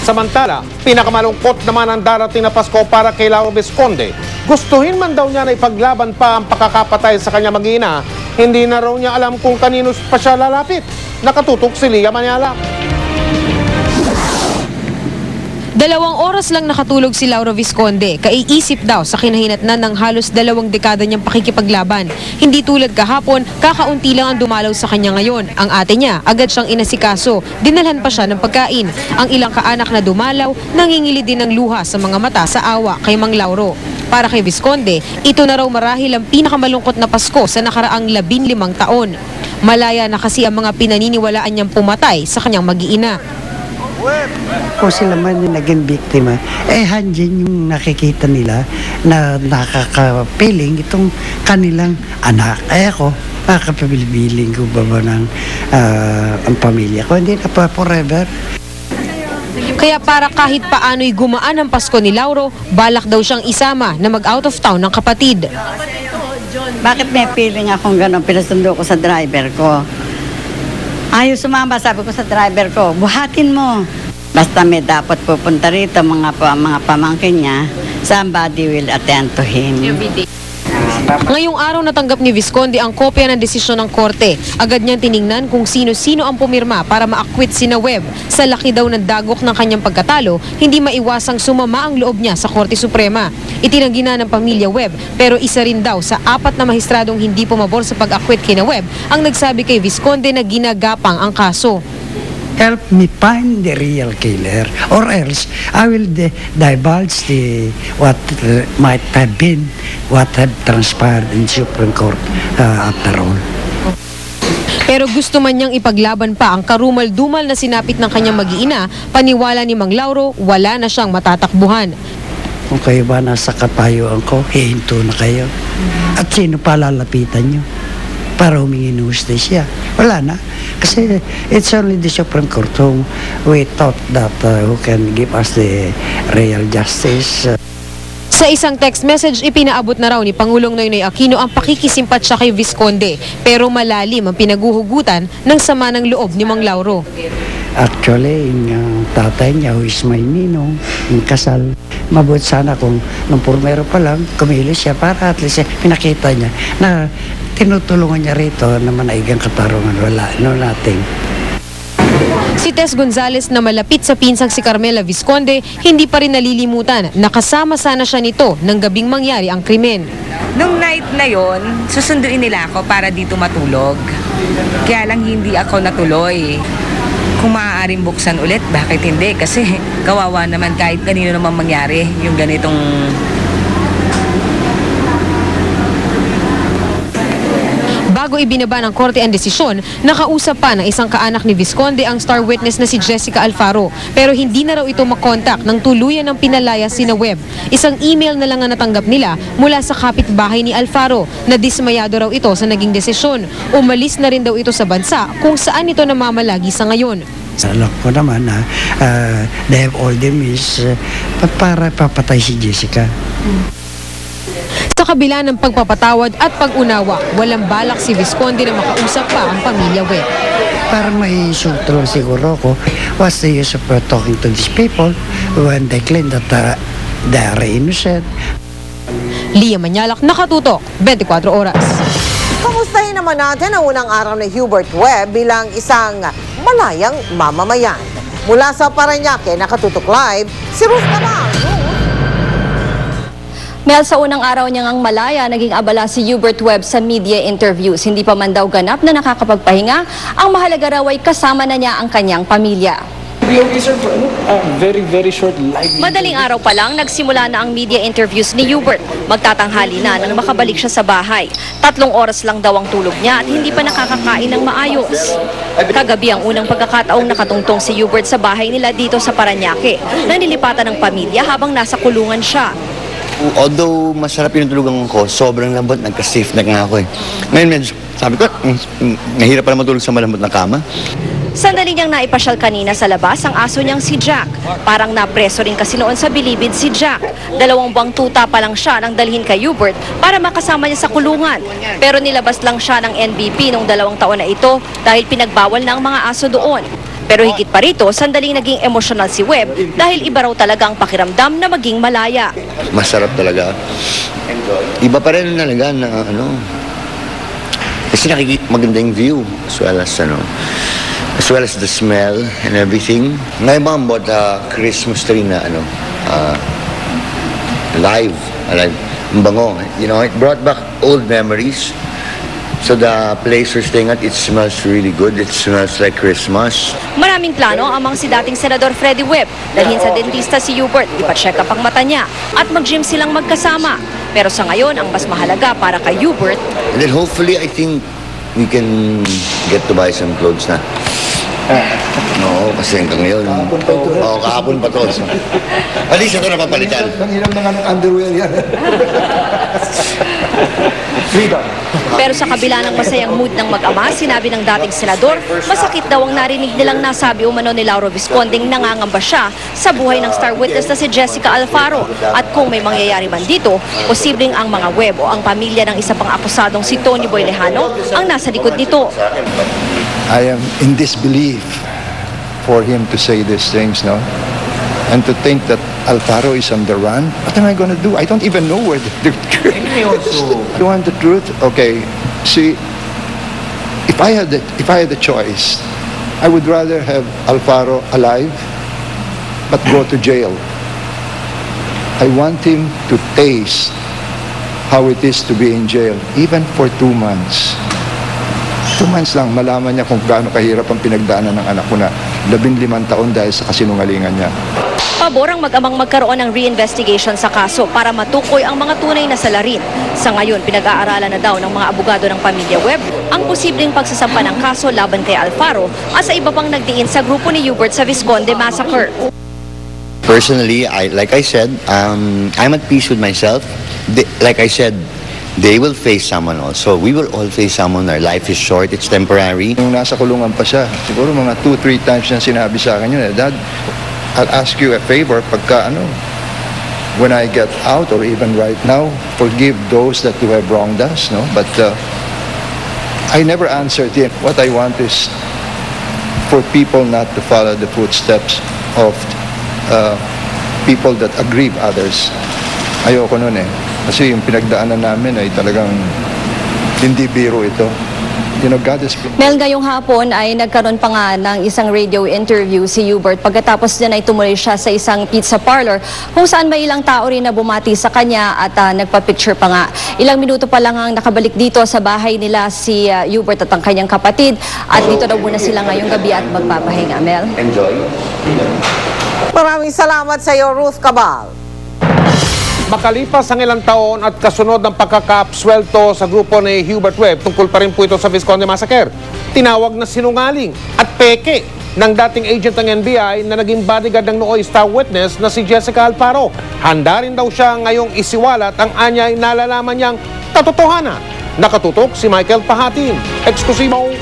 Samantala, pinakamalungkot naman ang darating na Pasko para kay Lauro Visconde. Gustuhin man daw niya na ipaglaban pa ang pakakapatay sa kanya mag-ina, hindi na raw niya alam kung kanino pa siya lalapit. Nakatutok si Lia Manyala. 2 oras lang nakatulog si Lauro Visconde, kaiisip daw sa kinahinatnan ng halos 2 dekada niyang pakikipaglaban. Hindi tulad kahapon, kakaunti lang ang dumalaw sa kanya ngayon. Ang ate niya, agad siyang inasikaso, dinalhan pa siya ng pagkain. Ang ilang kaanak na dumalaw, nangingili din ng luha sa mga mata sa awa kay Mang Lauro. Para kay Visconde, ito na raw marahil ang pinakamalungkot na Pasko sa nakaraang 15 taon. Malaya na kasi ang mga pinaniniwalaan niyang pumatay sa kanyang mag-iina. Kung sila man yung naging biktima, handyan yung nakikita nila na nakakapiling itong kanilang anak. Ako, makakapiling ko ba ng ang pamilya ko? Hindi na pa forever. Kaya para kahit paano'y gumaan ang Pasko ni Lauro, balak daw siyang isama na mag-out of town ng kapatid. Bakit may feeling akong gano'n? Pinasundo ko sa driver ko. Ayaw sumama, sabi ko sa driver ko, buhatin mo. Basta may dapat pupunta rito, mga pamangkin niya, somebody will attend to him. Ngayong araw natanggap ni Visconde ang kopya ng desisyon ng korte. Agad niyang tiningnan kung sino-sino ang pumirma para ma-acquit sina Webb. Sa laki daw ng dagok ng kanyang pagkatalo, hindi maiwasang sumama ang loob niya sa Korte Suprema. Itinanggi na ng pamilya Webb, pero isa rin daw sa 4 na mahistradong hindi pumabor sa pag-acquit kina Webb ang nagsabi kay Visconde na ginagapang ang kaso. Help me find the real killer, or else I will divulge what might have been, what had transpired in Supreme Court after all. Pero gusto man niyang ipaglaban pa ang karumal-dumal na sinapit ng kanyang mag-iina, paniwala ni Mang Lauro, wala na siyang matatakbuhan. Kung kayo ba nasa katayuan ko, hihinto na kayo. At sino pa lalapitan niyo para humingi ng hustisya? Wala na. Kasi it's only the Supreme Court whom we thought that who can give us the real justice. Sa isang text message, ipinaabot na raw ni Pangulong Noynoy Aquino ang pakikisimpatya kay Visconde, pero malalim ang pinaguhugutan ng sama ng loob ni Mang Lauro. Actually, yung tatay niya, who is my ninong, yung kasal, mabuti sana kung nung purmero pa lang, kumilos siya para at least pinakita niya na tinutulungan niya rito na manaigang katarungan. Wala, no nothing. Si Tess Gonzales na malapit sa pinsang si Carmela Visconde, hindi pa rin nalilimutan na kasama sana siya nito nang gabing mangyari ang krimen. Nung night na yon, susunduin nila ako para dito matulog. Kaya lang hindi ako natuloy. Kung maaaring buksan ulit, bakit hindi? Kasi kawawa naman kahit kanino naman mangyari yung ganitong... Bago ibinaba ng korte ang desisyon, nakausap pa ng isang kaanak ni Visconde ang star witness na si Jessica Alfaro. Pero hindi na raw ito makontak nang tuluyan ng pinalaya sina Webb. Isang email na lang ang natanggap nila mula sa kapitbahay ni Alfaro na dismayado raw ito sa naging desisyon. Umalis na rin daw ito sa bansa kung saan ito namamalagi sa ngayon. Alam ko naman na they have all the means para papatay si Jessica. Sa kabila ng pagpapatawad at pag-unawa, walang balak si Visconde na makausap pa ang pamilya Webb. Para may sutro siguro ko, what's the use of talking to these people when they claim that they are innocent? Lia Manyala, nakatutok, 24 oras. Kamustahin naman natin ang unang araw ni Hubert Webb bilang isang malayang mamamayan. Mula sa Parañaque, nakatutok live, si Ruth Navarro. Mel, sa unang araw niyang ang malaya, naging abala si Hubert Webb sa media interviews. Hindi pa man daw ganap na nakakapagpahinga. Ang mahalaga raw ay kasama na niya ang kanyang pamilya. Very short live. Madaling araw pa lang, nagsimula na ang media interviews ni Hubert. Magtatanghali na nang makabalik siya sa bahay. 3 oras lang daw ang tulog niya at hindi pa nakakakain ng maayos. Kagabi ang unang pagkakataong nakatungtong si Hubert sa bahay nila dito sa Parañaque, na nilipatan ng pamilya habang nasa kulungan siya. Although masarap yung tulugan ko, sobrang lambot, nagka-stiff na nga ako eh. Ngayon medyo, sabi ko, nahirap pala matulog sa malambot na kama. Sandali niyang naipasyal kanina sa labas ang aso niyang si Jack. Parang napreso rin kasi noon sa bilibid si Jack. 2 buwang tuta pa lang siya nang dalhin kay Hubert para makasama niya sa kulungan. Pero nilabas lang siya ng NBP noong 2 taon na ito dahil pinagbawal na ang mga aso doon. Pero higit pa rito, sandaling naging emosyonal si Webb dahil iba raw talaga ang pakiramdam na maging malaya. Masarap talaga. Iba pa rin talaga na kasi maganda yung view as well as the smell and everything. Ngayon ba ang Christmas tree na alive. Ang bango. You know, it brought back old memories. So the place we're staying at, it smells really good. It smells like Christmas. Maraming plano amang si dating Senador Freddie Webb dalhin sa dentista si Hubert, ipa-check up ang mata niya at mag-gym silang magkasama. Pero sa ngayon, ang mas mahalaga para kay Hubert, And then hopefully, I think we can get to buy some clothes na. No, kasi hanggang ngayon. Kahapon pa to. At least ito napapalitan. Nanginom na nga ng underwear yan. Freedom. pero sa kabila ng masayang mood ng mag-ama, sinabi ng dating senador, masakit daw ang narinig nilang nasabi umano ni Lauro Viscondeng nangangamba siya sa buhay ng star witness na si Jessica Alfaro. At kung may mangyayari man dito, posibleng ang mga Webb o ang pamilya ng isa pang akusadong si Tony Boy Lejano ang nasa likod nito. I am in disbelief for him to say these things, no? And to think that Alfaro is on the run. What am I going to do? I don't even know where the truth is. You want the truth? Okay. See, if I had the choice, I would rather have Alfaro alive, but go to jail. I want him to taste how it is to be in jail, even for 2 months. 2 months lang, malaman niya kung gaano kahirap ang pinagdaanan ng anak ko na 15 taon dahil sa kasinungalingan niya. Pabor ang mag-amang magkaroon ng reinvestigation sa kaso para matukoy ang mga tunay na salarin. Sa ngayon, pinag-aaralan na daw ng mga abogado ng pamilya Webb ang posibleng pagsasampa ng kaso laban kay Alfaro at sa iba pang nagdiin sa grupo ni Hubert sa Visconde Massacre. Personally, like I said, I'm at peace with myself. Like I said, they will face someone also. We will all face someone. Our life is short. It's temporary. Nung nasa kulungan pa siya, siguro mga 2-3 times niya sinabi sa akin yun, Dad, I'll ask you a favor pagka when I get out or even right now, forgive those that who have wronged us, no? But I never answered him. What I want is for people not to follow the footsteps of people that aggrieve others. Ayoko nun eh. Kasi yung pinagdaanan namin ay talagang hindi biro ito. You know, God is... Mel, ngayong hapon ay nagkaroon pa nga ng isang radio interview si Hubert. Pagkatapos dyan ay tumuloy siya sa isang pizza parlor kung saan may ilang tao rin na bumati sa kanya at nagpa-picture pa nga. Ilang minuto pa lang ang nakabalik dito sa bahay nila si Hubert at ang kanyang kapatid. At dito daw muna sila ngayong gabi at magpapahinga. Mel? Enjoy. Maraming salamat sa iyo, Ruth Cabal. Makalipas ang ilang taon at kasunod ng pagkakapswelto sa grupo ni Hubert Webb, tungkol pa rin po ito sa Visconde Massacre, tinawag na sinungaling at peke ng dating agent ng NBI na naging bodyguard ng nooy star witness na si Jessica Alfaro. Handa rin daw siya ngayong isiwalat ang anyay nalalaman niyang katotohanan. Nakatutok si Michael Pahatin. Eksklusibo.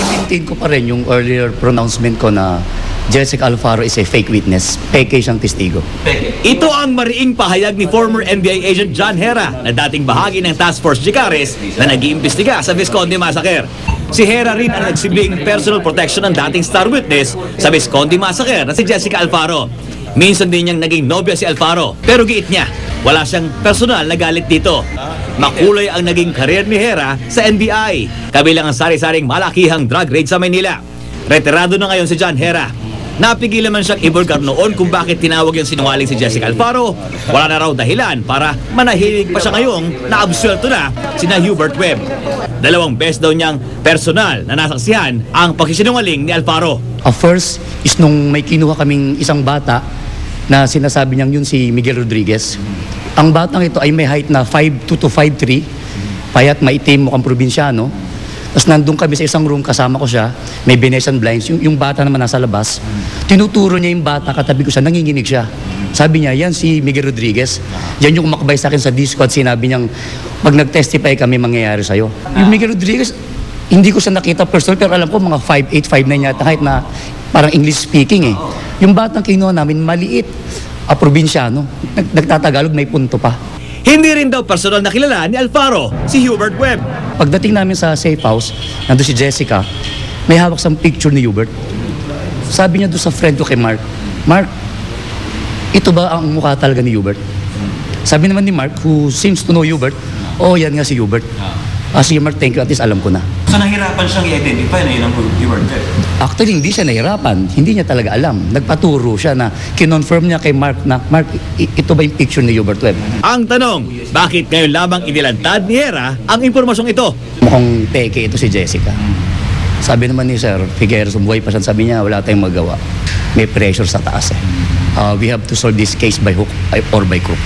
I-maintain ko pa rin yung earlier pronouncement ko na Jessica Alfaro is a fake witness. Peke siyang testigo. Ito ang mariing pahayag ni former NBI agent John Hera na dating bahagi ng Task Force Jicares na nag-iimbestiga sa Visconde Massacre. Si Hera rin ang nagsilbing personal protection ng dating star witness sa Visconde Massacre na si Jessica Alfaro. Minsan din niyang naging nobya si Alfaro, pero giit niya, wala siyang personal na galit dito. Makulay ang naging karir ni Hera sa NBI, kabilang ang sari-saring malakihang drug raid sa Maynila. Retirado na ngayon si John Hera. Napigilan man siyang i-vulgar noon kung bakit tinawag yung sinungaling si Jessica Alfaro. Wala na raw dahilan para manahimik pa siya ngayong naabsuelto na sina Hubert Webb. 2 beses daw niyang personal na nasaksihan ang pagsisinungaling ni Alfaro. First is nung may kinuha kaming isang bata na sinasabi niyang yun si Miguel Rodriguez. Ang batang ito ay may height na 5'2" to 5'3", payat maitim mukhang probinsyano. Tapos nandun kami sa isang room, kasama ko siya, may Venetian blinds, yung bata naman nasa labas. Tinuturo niya yung bata, katabi ko siya, nanginginig siya. Sabi niya, yan si Miguel Rodriguez. Yan yung kumakabay sa akin sa Discord, sinabi niyang, pag nag-testify kami, mangyayari sa'yo. Yung Miguel Rodriguez, hindi ko siya nakita personal, pero alam ko mga 5'8", 5'9" yata, kahit na parang English speaking eh. Yung batang kinuha namin, maliit, probinsyano, nagtatagalog, may punto pa. Hindi rin daw personal na kilala ni Alfaro si Hubert Webb. Pagdating namin sa safe house, nandun si Jessica, may hawak sa picture ni Hubert. Sabi niya doon sa friend ko kay Mark, Mark, ito ba ang mukha talaga ni Hubert? Sabi naman ni Mark, who seems to know Hubert, oh, yan nga si Hubert. Sige Mark, thank you, at least alam ko na. So nahirapan siyang i-identify na yun ang Hubert? Actually, hindi siya nahirapan. Hindi niya talaga alam. Nagpaturo siya na kinonfirm niya kay Mark na, Mark, ito ba yung picture ni Hubert Webb? Ang tanong, bakit ngayon lamang inilantad ni Hera ang impormasyong ito? Mukhang peke ito si Jessica. Sabi naman ni Sir Figueres, buhay pa siya, sabi niya, wala tayong magawa. May pressure sa taas eh. We have to solve this case by hook or by crook.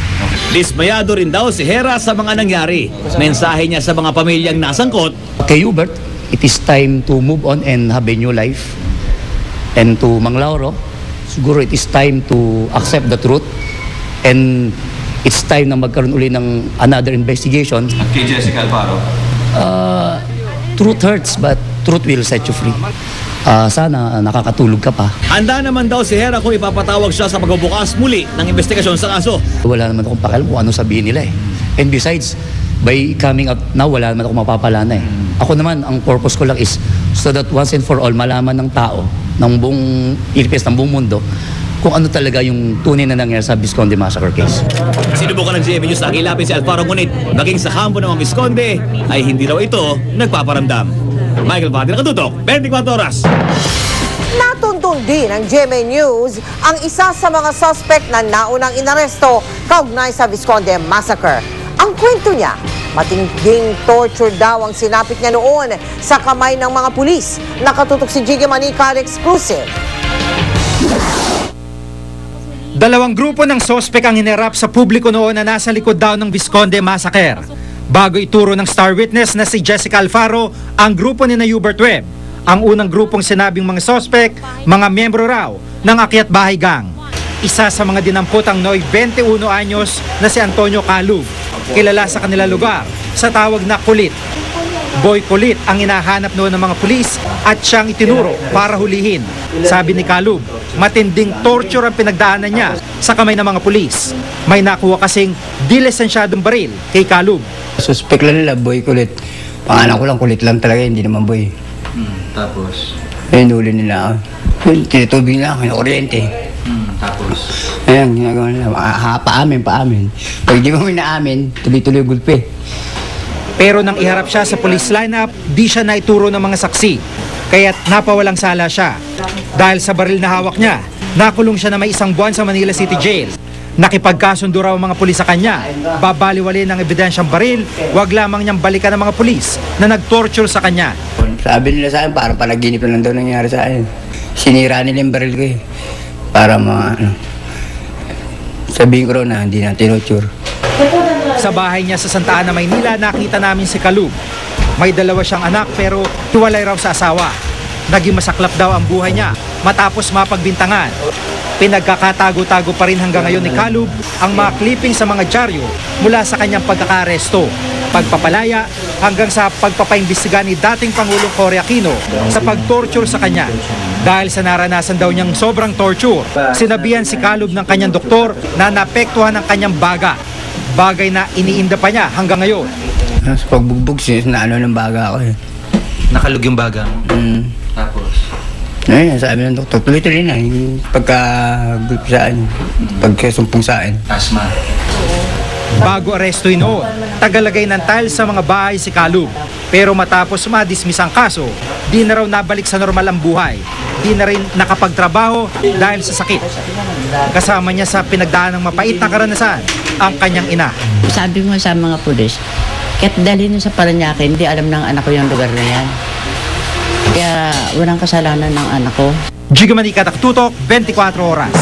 Dismayado rin daw si Hera sa mga nangyari. Mensahe niya sa mga pamilyang nasangkot. Okay, Hubert, it is time to move on and have a new life. And to Mang Lauro, siguro it is time to accept the truth. And it's time na magkaroon uli ng another investigation. At kay Jessica Alfaro? Truth hurts, but truth will set you free. Sana nakakatulog ka pa. Handa naman daw si Hera kung ipapatawag siya sa pagbubukas muli ng investigasyon sa kaso. Wala naman akong pakialam kung anong sabihin nila eh. And besides, by coming out now, wala naman akong mapapalana eh. Ako naman, ang purpose ko lang is so that once and for all, malaman ng tao, ng buong Pilipinas, ng buong mundo, kung ano talaga yung tunay na nangyari sa Visconde Massacre case. Sinubukan ng GMA News na kilapin si Alfaro, ngunit maging sa kampo ng mga Visconde ay hindi raw ito nagpaparamdam. Michael Padilla, Katutok, 24 Oras. Natuntun din ng GMA News ang isa sa mga suspect na naunang inaresto kaugnay sa Visconde Massacre. Ang kwento niya, matinding torture daw ang sinapit niya noon sa kamay ng mga pulis. Nakatutok si Jiggy Manica, exclusive. Dalawang grupo ng sospek ang hinarap sa publiko noon na nasa likod daw ng Visconde Massacre. Bago ituro ng star witness na si Jessica Alfaro ang grupo ni Hubert Webb. Ang unang grupong sinabing mga sospek, mga miyembro raw ng Akyat Bahay Gang. Isa sa mga dinampot ang noy 21 anyos na si Antonio Calub, kilala sa kanila lugar sa tawag na Kulit. Boy Kulit ang hinahanap noon ng mga pulis at siyang itinuro para hulihin. Sabi ni Calub, matinding torture ang pinagdaanan niya sa kamay ng mga pulis. May nakuha kasing dilesensyadong baril kay Calub. Suspect lang nila, Boy Kulit. Pangalan ko lang, Kulit lang talaga, hindi naman Boy. Tapos? Ayun, huli nila. Tinutubig nila, kinukuryente. Tapos? Ayan, ginagawa nila. Paamin. Pag di mo minaamin, tuloy-tuloy gulpe. Pero nang iharap siya sa police lineup, di siya naituro ng mga saksi. Kaya't napawalang sala siya. Dahil sa baril na hawak niya, nakulong siya na may 1 buwan sa Manila City Jail. Nakipagkasundo raw ang mga pulis sa kanya. Babaliwali ng ebidensyang baril, wag lamang niyang balikan ng mga pulis na nag-torture sa kanya. Sabi nila sa akin, parang panaginip lang daw nangyari sa akin. Sinira nila yung baril ko eh. Para sabihin ko raw na hindi na tinuture. Sa bahay niya sa Santa Ana, Maynila, nakita namin si Calub. May 2 siyang anak pero hiwalay raw sa asawa. Naging masaklap daw ang buhay niya matapos mapagbintangan. Pinagkakatago-tago pa rin hanggang ngayon ni Calub ang mga clipping sa mga dyaryo mula sa kanyang pagkakaresto, pagpapalaya hanggang sa pagpapaimbestiga ni dating Pangulong Cory Aquino sa pagtorture sa kanya. Dahil sa naranasan daw niyang sobrang torture, sinabihan si Calub ng kanyang doktor na naapektuhan ang kanyang baga. Bagay na iniinda pa niya hanggang ngayon. Sa pagbugbog, naano ng baga ako eh. Nakalug yung baga mo? Tapos? Ayun, sabi ng doktor, tuloy-tuloy na yung pagka-gulp saan, pagkasumpong saan. Asma. Bago arestuin noon, tagalagay ng tile sa mga bahay si Calub. Pero matapos madismiss ang kaso, di na raw nabalik sa normal ang buhay. Di na rin nakapagtrabaho dahil sa sakit. Kasama niya sa pinagdaan ng mapait na karanasan ang kanyang ina. Sabi mo sa mga pulis, kahit dalhin sa Paranaque, hindi alam ng anak ko yung lugar na yan. Kaya walang kasalanan ng anak ko. Jiggy Manica, Tutok, 24 Oras.